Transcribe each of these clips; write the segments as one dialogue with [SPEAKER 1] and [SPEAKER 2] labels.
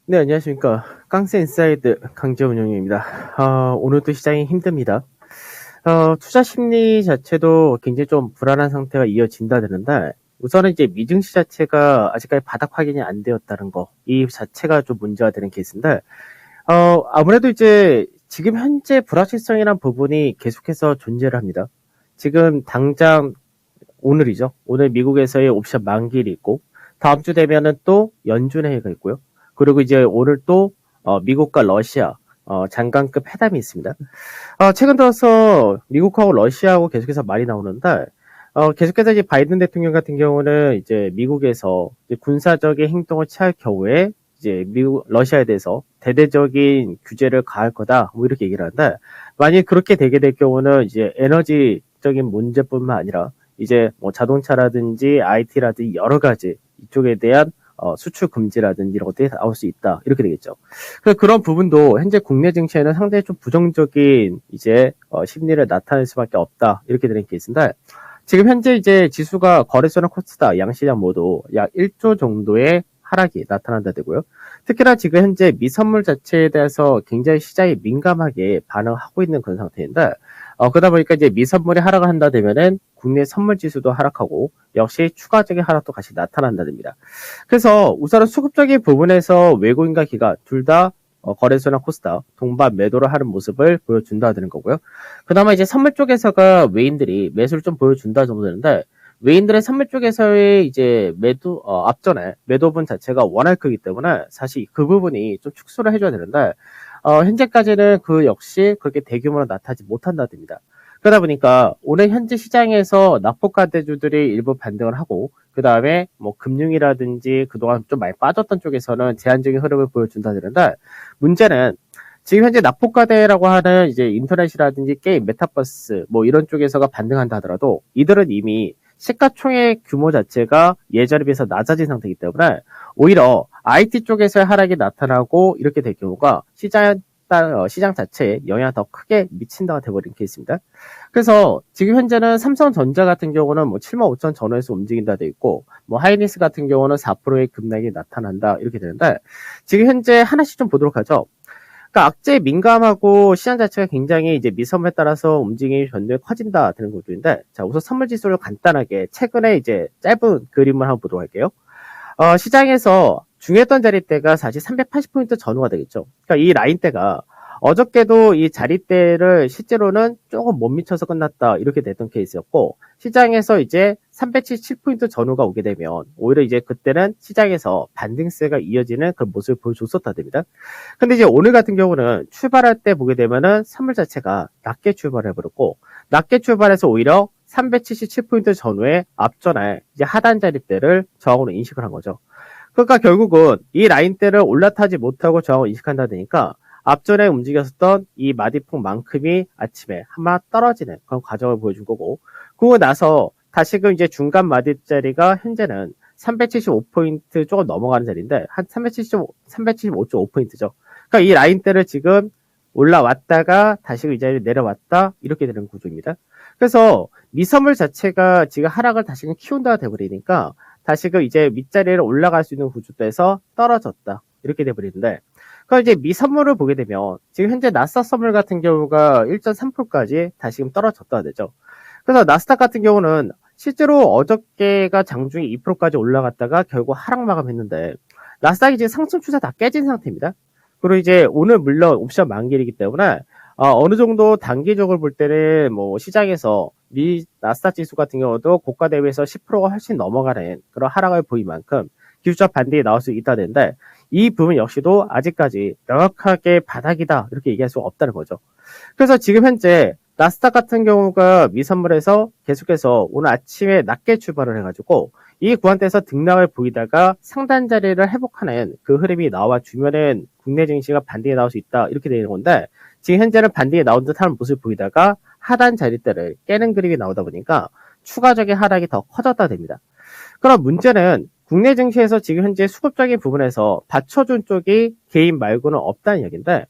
[SPEAKER 1] 네, 안녕하십니까. 깡스 인사이드 강재운영입니다. 오늘도 시장이 힘듭니다. 투자 심리 자체도 굉장히 좀 불안한 상태가 이어진다 되는데, 우선은 이제 미증시 자체가 아직까지 바닥 확인이 안 되었다는 거, 이 자체가 좀 문제가 되는 케이스인데, 아무래도 이제 지금 현재 불확실성이라는 부분이 계속해서 존재를 합니다. 지금 당장 오늘이죠. 오늘 미국에서의 옵션 만기일이 있고, 다음 주 되면은 또 연준회의가 있고요. 그리고 이제 오늘 또 미국과 러시아 장관급 회담이 있습니다. 최근 들어서 미국하고 러시아하고 계속해서 말이 나오는데 계속해서 이제 바이든 대통령 같은 경우는 이제 미국에서 이제 군사적인 행동을 취할 경우에 이제 미국 러시아에 대해서 대대적인 규제를 가할 거다 뭐 이렇게 얘기를 하는데 만약 그렇게 되게 될 경우는 이제 에너지적인 문제뿐만 아니라 이제 뭐 자동차라든지 IT라든지 여러 가지 이쪽에 대한 수출 금지라든지 이런 것들이 나올 수 있다 이렇게 되겠죠. 그래서 그런 부분도 현재 국내 증시에는 상당히 좀 부정적인 이제 심리를 나타낼 수밖에 없다 이렇게 되는 케이스인데 지금 현재 이제 지수가 거래소나 코스닥 양시장 모두 약 1조 정도의 하락이 나타난다 되고요. 특히나 지금 현재 미선물 자체에 대해서 굉장히 시장이 민감하게 반응하고 있는 그런 상태인데 그러다 보니까 이제 미선물이 하락을 한다 되면은 국내 선물 지수도 하락하고 역시 추가적인 하락도 같이 나타난다 됩니다. 그래서 우선은 수급적인 부분에서 외국인과 기관 둘 다 거래소나 코스닥 동반 매도를 하는 모습을 보여준다는 거고요. 그나마 이제 선물 쪽에서가 외인들이 매수를 좀 보여준다 정도 되는데 외인들의 선물 쪽에서의 이제 매도 앞전에 매도분 자체가 워낙 크기 때문에 사실 그 부분이 좀 축소를 해줘야 되는데 현재까지는 그 역시 그렇게 대규모로 나타나지 못한다 됩니다. 그러다 보니까 오늘 현재 시장에서 낙폭과대주들이 일부 반등을 하고 그 다음에 뭐 금융이라든지 그동안 좀 많이 빠졌던 쪽에서는 제한적인 흐름을 보여준다 되는데 문제는 지금 현재 낙폭과대라고 하는 이제 인터넷이라든지 게임, 메타버스 뭐 이런 쪽에서가 반등한다 하더라도 이들은 이미 시가총액 규모 자체가 예전에 비해서 낮아진 상태이기 때문에 오히려 IT 쪽에서의 하락이 나타나고 이렇게 될 경우가 시장 자체에 영향을 더 크게 미친다가 돼버린 케이스입니다. 그래서 지금 현재는 삼성전자 같은 경우는 뭐 7만 5천 전후에서 움직인다 돼 있고 뭐 하이닉스 같은 경우는 4%의 급락이 나타난다 이렇게 되는데 지금 현재 하나씩 좀 보도록 하죠. 그러니까 악재에 민감하고 시장 자체가 굉장히 이제 미선물에 따라서 움직임이 변동이 커진다 되는 구조인데 자 우선 선물 지수를 간단하게 최근에 이제 짧은 그림을 한번 보도록 할게요. 시장에서 중요했던 자리대가 사실 380포인트 전후가 되겠죠. 그러니까 이 라인대가 어저께도 이 자리대를 실제로는 조금 못 미쳐서 끝났다 이렇게 됐던 케이스였고 시장에서 이제 377포인트 전후가 오게 되면 오히려 이제 그때는 시장에서 반등세가 이어지는 그런 모습을 보여줬었다 됩니다. 근데 이제 오늘 같은 경우는 출발할 때 보게 되면은 선물 자체가 낮게 출발해 버렸고 낮게 출발해서 오히려 377포인트 전후에 앞전에 이제 하단 자리대를 저항으로 인식을 한 거죠. 그러니까 결국은 이 라인대를 올라타지 못하고 저항을 인식한다 보니까 앞전에 움직였었던 이 마디폭만큼이 아침에 한마 떨어지는 그런 과정을 보여준 거고 그러고 나서 다시금 이제 중간 마디자리가 현재는 375포인트 조금 넘어가는 자리인데 한 375.5포인트죠. 그러니까 이 라인대를 지금 올라왔다가 다시 이 자리에 내려왔다 이렇게 되는 구조입니다. 그래서 미선물 자체가 지금 하락을 다시금 키운다가 돼버리니까 다시금 이제 밑자리를 올라갈 수 있는 구조에서 떨어졌다 이렇게 돼버리는데 그럼 이제 미선물을 보게 되면 지금 현재 나스닥 선물 같은 경우가 1.3%까지 다시금 떨어졌다 되죠. 그래서 나스닥 같은 경우는 실제로 어저께가 장중에 2%까지 올라갔다가 결국 하락 마감했는데 나스닥이 지금 상승 추세 다 깨진 상태입니다. 그리고 이제 오늘 물론 옵션 만기이기 때문에 어느 정도 단기적으로 볼 때는 뭐 시장에서 미 나스닥 지수 같은 경우도 고가 대비해서 10%가 훨씬 넘어가는 그런 하락을 보인 만큼 기술적 반등이 나올 수 있다는데 이 부분 역시도 아직까지 명확하게 바닥이다 이렇게 얘기할 수 없다는 거죠. 그래서 지금 현재 나스닥 같은 경우가 미선물에서 계속해서 오늘 아침에 낮게 출발을 해가지고 이 구간대에서 등락을 보이다가 상단 자리를 회복하는 그 흐름이 나와 주면은 국내 증시가 반등이 나올 수 있다 이렇게 되는 건데 지금 현재는 반등이 나온 듯한 모습을 보이다가 하단 자리대를 깨는 그림이 나오다 보니까 추가적인 하락이 더 커졌다 됩니다. 그럼 문제는 국내 증시에서 지금 현재 수급적인 부분에서 받쳐준 쪽이 개인 말고는 없다는 얘기인데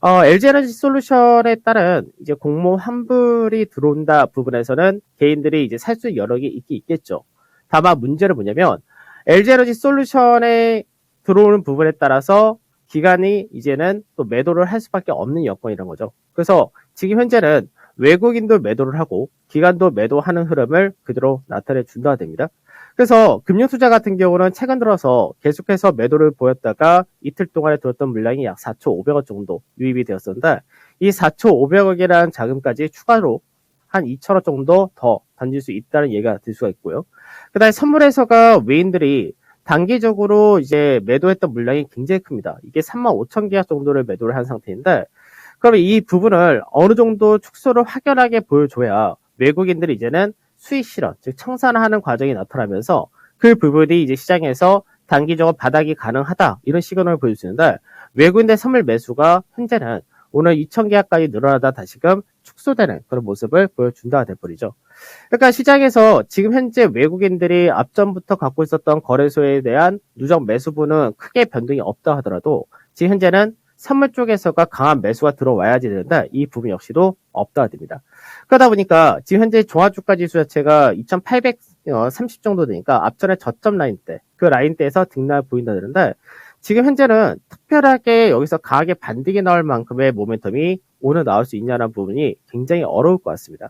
[SPEAKER 1] LG에너지 솔루션에 따른 이제 공모 환불이 들어온다 부분에서는 개인들이 이제 살 수 있는 여력이 있긴 있겠죠. 다만 문제는 뭐냐면 LG에너지 솔루션에 들어오는 부분에 따라서 기관이 이제는 또 매도를 할 수밖에 없는 여건이란 거죠. 그래서 지금 현재는 외국인도 매도를 하고 기관도 매도하는 흐름을 그대로 나타내 준다가 됩니다. 그래서 금융투자 같은 경우는 최근 들어서 계속해서 매도를 보였다가 이틀 동안에 들었던 물량이 약 4,500억 정도 유입이 되었었는데 이 4,500억이라는 자금까지 추가로 한 2천억 정도 더 던질 수 있다는 얘기가 될 수가 있고요. 그 다음에 선물에서가 외인들이 단기적으로 이제 매도했던 물량이 굉장히 큽니다. 이게 35,000계약 정도를 매도를 한 상태인데 그러면 이 부분을 어느 정도 축소를 확연하게 보여줘야 외국인들이 이제는 수익 실현, 즉 청산하는 과정이 나타나면서 그 부분이 이제 시장에서 단기적으로 바닥이 가능하다 이런 시그널을 보여주는데 외국인의 선물 매수가 현재는 오늘 2,000계약까지 늘어나다 다시금 축소되는 그런 모습을 보여준다가 돼버리죠. 그러니까 시장에서 지금 현재 외국인들이 앞전부터 갖고 있었던 거래소에 대한 누적 매수분은 크게 변동이 없다 하더라도 지금 현재는 선물 쪽에서가 강한 매수가 들어와야지 되는데 이 부분 역시도 없다가 됩니다. 그러다 보니까 지금 현재 종합주가 지수 자체가 2830 정도 되니까 앞전에 저점 라인대 그 라인대에서 등락을 보인다는데 지금 현재는 특별하게 여기서 강하게 반등이 나올 만큼의 모멘텀이 오늘 나올 수 있냐는 부분이 굉장히 어려울 것 같습니다.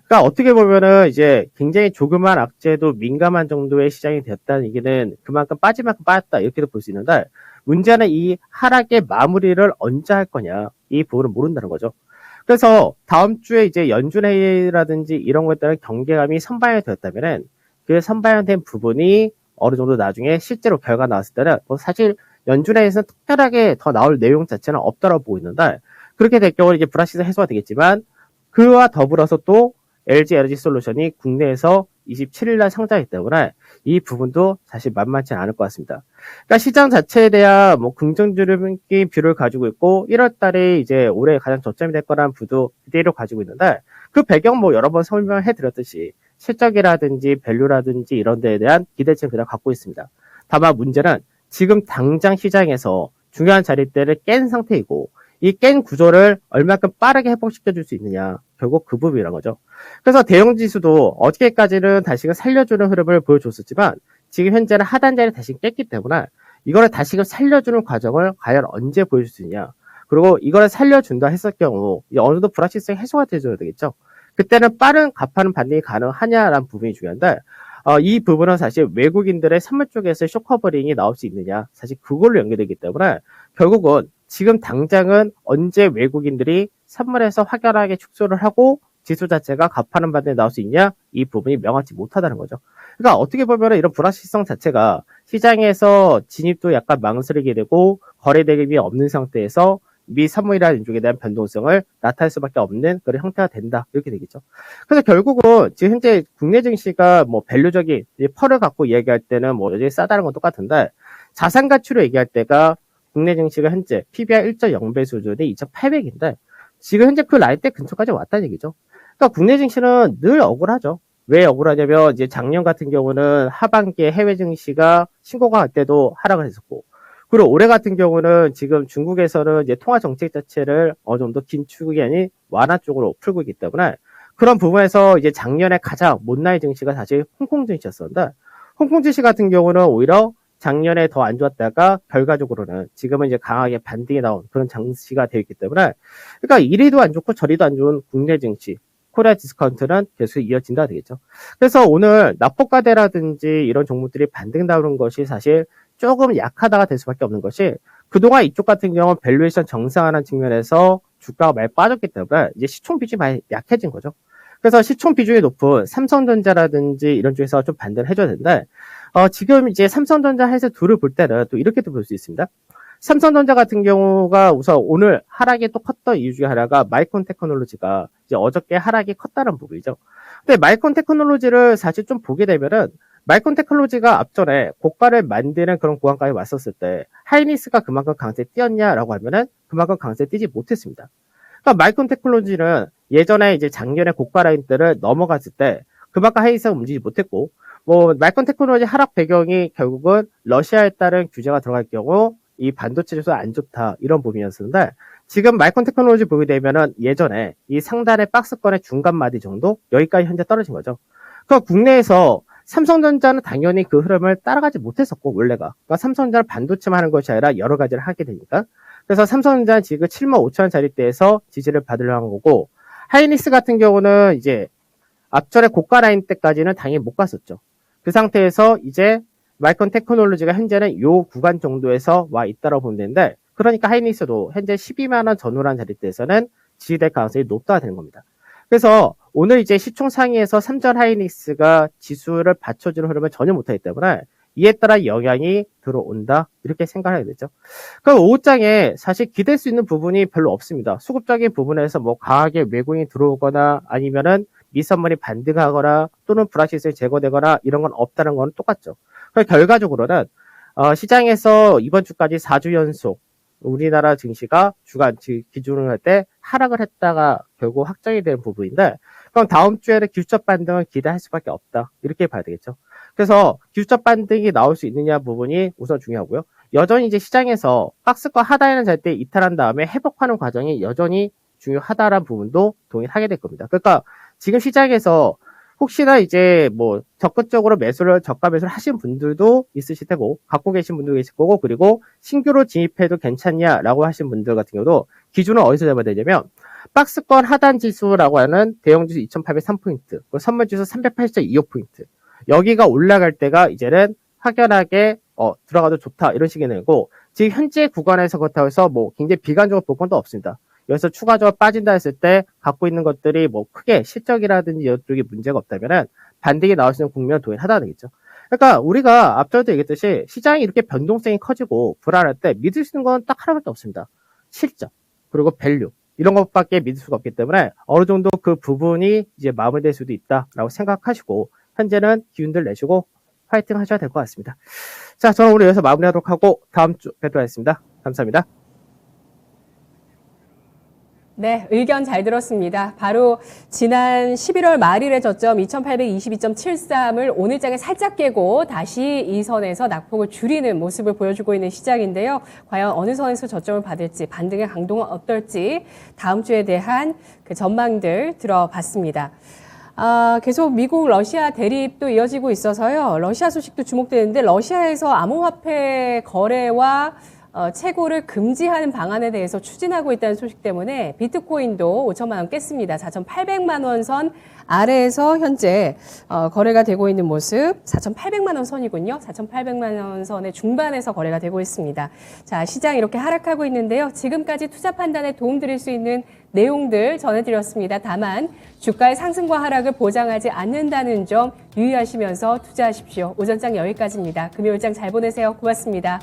[SPEAKER 1] 그러니까 어떻게 보면은 이제 굉장히 조그만 악재도 민감한 정도의 시장이 되었다는 얘기는 그만큼 빠질 만큼 빠졌다 이렇게도 볼 수 있는데 문제는 이 하락의 마무리를 언제 할 거냐 이 부분을 모른다는 거죠. 그래서 다음 주에 이제 연준회의라든지 이런 것에 따른 경계감이 선반영이 되었다면은 그 선반영된 부분이 어느 정도 나중에 실제로 결과 나왔을 때는 뭐 사실 연준회의에서는 특별하게 더 나올 내용 자체는 없다고 보고 있는데 그렇게 될 경우는 이제 불확실성 해소가 되겠지만 그와 더불어서 또 LG 에너지 솔루션이 국내에서 27일날 상장이기 때문에 이 부분도 사실 만만치 않을 것 같습니다. 그러니까 시장 자체에 대한 뭐 긍정적인 뷰를 가지고 있고 1월달에 이제 올해 가장 저점이 될 거라는 뷰도 그대로 가지고 있는데 그 배경 뭐 여러 번 설명해 드렸듯이 실적이라든지 밸류라든지 이런 데에 대한 기대치는 그냥 갖고 있습니다. 다만 문제는 지금 당장 시장에서 중요한 자리대를 깬 상태이고 이 깬 구조를 얼마큼 빠르게 회복시켜 줄 수 있느냐 결국 그 부분이란 거죠. 그래서 대형지수도 어저께까지는 다시금 살려주는 흐름을 보여줬었지만 지금 현재는 하단자리를 다시 깼기 때문에 이거를 다시금 살려주는 과정을 과연 언제 보여줄 수 있냐 그리고 이거를 살려준다 했을 경우 어느 정도 불확실성이 해소가 돼줘야 되겠죠. 그때는 빠른 갚하는 반등이 가능하냐라는 부분이 중요한데 이 부분은 사실 외국인들의 선물 쪽에서 쇼커버링이 나올 수 있느냐 사실 그걸로 연결되기 때문에 결국은 지금 당장은 언제 외국인들이 선물에서 확연하게 축소를 하고 지수 자체가 갚하는 반등이 나올 수 있냐 이 부분이 명확치 못하다는 거죠. 그러니까 어떻게 보면 이런 불확실성 자체가 시장에서 진입도 약간 망설이게 되고 거래 대금이 없는 상태에서 미 선물이라는 쪽에 대한 변동성을 나타낼 수밖에 없는 그런 형태가 된다 이렇게 되겠죠. 그래서 결국은 지금 현재 국내 증시가 뭐 밸류적인 펄을 갖고 이야기할 때는 뭐 여전히 싸다는 건 똑같은데 자산 가치로 얘기할 때가 국내 증시가 현재 PBR 1.0배 수준이 2,800인데 지금 현재 그 라인대 근처까지 왔다는 얘기죠. 그러니까 국내 증시는 늘 억울하죠. 왜 억울하냐면 이제 작년 같은 경우는 하반기에 해외 증시가 신고가 할 때도 하락을 했었고 그리고 올해 같은 경우는 지금 중국에서는 이제 통화 정책 자체를 어느 정도 긴축이 아닌 완화 쪽으로 풀고 있기 때문에 그런 부분에서 이제 작년에 가장 못나의 증시가 사실 홍콩 증시였었는데 홍콩 증시 같은 경우는 오히려 작년에 더 안 좋았다가 결과적으로는 지금은 이제 강하게 반등이 나온 그런 장시가 되어 있기 때문에 그러니까 이리도 안 좋고 저리도 안 좋은 국내 증시 코리아 디스카운트는 계속 이어진다 되겠죠. 그래서 오늘 납폭과대라든지 이런 종목들이 반등 나오는 것이 사실 조금 약하다가 될 수밖에 없는 것이 그동안 이쪽 같은 경우는 밸류에이션 정상화하는 측면에서 주가가 많이 빠졌기 때문에 이제 시총 비중이 많이 약해진 거죠. 그래서 시총 비중이 높은 삼성전자라든지 이런 쪽에서 좀 반등을 해줘야 되는데 지금 이제 삼성전자 해서 둘을 볼 때는 또 이렇게도 볼 수 있습니다. 삼성전자 같은 경우가 우선 오늘 하락이 또 컸던 이유 중에 하나가 마이크론 테크놀로지가 이제 어저께 하락이 컸다는 부분이죠. 근데 마이크론 테크놀로지를 사실 좀 보게 되면은 마이크론 테크놀로지가 앞전에 고가를 만드는 그런 구간까지 왔었을 때 하이닉스가 그만큼 강세에 뛰었냐라고 하면은 그만큼 강세에 뛰지 못했습니다. 그러니까 마이크론 테크놀로지는 예전에 이제 작년에 고가 라인들을 넘어갔을 때 그만큼 하이닉스가 움직이지 못했고 뭐 마이크론 테크놀로지 하락 배경이 결국은 러시아에 따른 규제가 들어갈 경우 이 반도체 지수가 안 좋다 이런 부분이었는데 지금 마이크론 테크놀로지 보게 되면은 예전에 이 상단의 박스권의 중간 마디 정도 여기까지 현재 떨어진 거죠. 그 국내에서 삼성전자는 당연히 그 흐름을 따라가지 못했었고, 원래가. 그러니까 삼성전자는 반도체만 하는 것이 아니라 여러 가지를 하게 되니까. 그래서 삼성전자는 지금 75,000원짜리대에서 지지를 받으려는 거고, 하이닉스 같은 경우는 이제 앞전에 고가 라인 때까지는 당연히 못 갔었죠. 그 상태에서 이제 마이크론 테크놀로지가 현재는 요 구간 정도에서 와 있다고 보면 되는데, 그러니까 하이닉스도 현재 12만원 전후란 자리대에서는 지지될 가능성이 높다가 되는 겁니다. 그래서 오늘 이제 시총 상위에서 삼전 하이닉스가 지수를 받쳐주는 흐름을 전혀 못하기 때문에 이에 따라 영향이 들어온다 이렇게 생각하게 되죠. 그럼 5장에 사실 기댈 수 있는 부분이 별로 없습니다. 수급적인 부분에서 뭐 강하게 외국인이 들어오거나 아니면은 미선물이 반등하거나 또는 불확실성이 제거되거나 이런 건 없다는 건 똑같죠. 그래서 결과적으로는 시장에서 이번 주까지 4주 연속 우리나라 증시가 주간 기준으로 할 때 하락을 했다가 결국 확정이 된 부분인데, 그럼 다음 주에는 기술적 반등을 기대할 수밖에 없다 이렇게 봐야 되겠죠. 그래서 기술적 반등이 나올 수 있느냐 부분이 우선 중요하고요. 여전히 이제 시장에서 박스권 하단에는 잘 때 이탈한 다음에 회복하는 과정이 여전히 중요하다라는 부분도 동의하게 될 겁니다. 그러니까 지금 시장에서 혹시나 이제 뭐 적극적으로 저가 매수를 하신 분들도 있으실 테고, 갖고 계신 분도 계실 거고, 그리고 신규로 진입해도 괜찮냐라고 하신 분들 같은 경우도 기준은 어디서 잡아야 되냐면, 박스권 하단 지수라고 하는 대형 지수 2803포인트, 선물 지수 380.25포인트. 여기가 올라갈 때가 이제는 확연하게 들어가도 좋다 이런 식이 되고, 지금 현재 구간에서 그렇다고 해서 뭐 굉장히 비관적으로 볼 건 또 없습니다. 여기서 추가적으로 빠진다 했을 때 갖고 있는 것들이 뭐 크게 실적이라든지 이쪽에 문제가 없다면은 반등이 나올 수 있는 국면을 동일하다 되겠죠. 그러니까 우리가 앞전에도 얘기했듯이 시장이 이렇게 변동성이 커지고 불안할 때 믿을 수 있는 건 딱 하나밖에 없습니다. 실적 그리고 밸류 이런 것밖에 믿을 수가 없기 때문에 어느 정도 그 부분이 이제 마무리될 수도 있다라고 생각하시고 현재는 기운들 내시고 파이팅 하셔야 될 것 같습니다. 자, 저는 오늘 여기서 마무리하도록 하고 다음 주 뵙도록 하겠습니다. 감사합니다.
[SPEAKER 2] 네, 의견 잘 들었습니다. 바로 지난 11월 말일의 저점 2822.73을 오늘장에 살짝 깨고 다시 이 선에서 낙폭을 줄이는 모습을 보여주고 있는 시장인데요. 과연 어느 선에서 저점을 받을지, 반등의 강도는 어떨지 다음 주에 대한 그 전망들 들어봤습니다. 계속 미국 러시아 대립도 이어지고 있어서요. 러시아 소식도 주목되는데 러시아에서 암호화폐 거래와 채굴을 금지하는 방안에 대해서 추진하고 있다는 소식 때문에 비트코인도 5천만 원 깼습니다. 4,800만 원 선 아래에서 현재 거래가 되고 있는 모습, 4,800만 원 선이군요. 4,800만 원 선의 중반에서 거래가 되고 있습니다. 자, 시장 이렇게 하락하고 있는데요. 지금까지 투자 판단에 도움드릴 수 있는 내용들 전해드렸습니다. 다만 주가의 상승과 하락을 보장하지 않는다는 점 유의하시면서 투자하십시오. 오전장 여기까지입니다. 금요일장 잘 보내세요. 고맙습니다.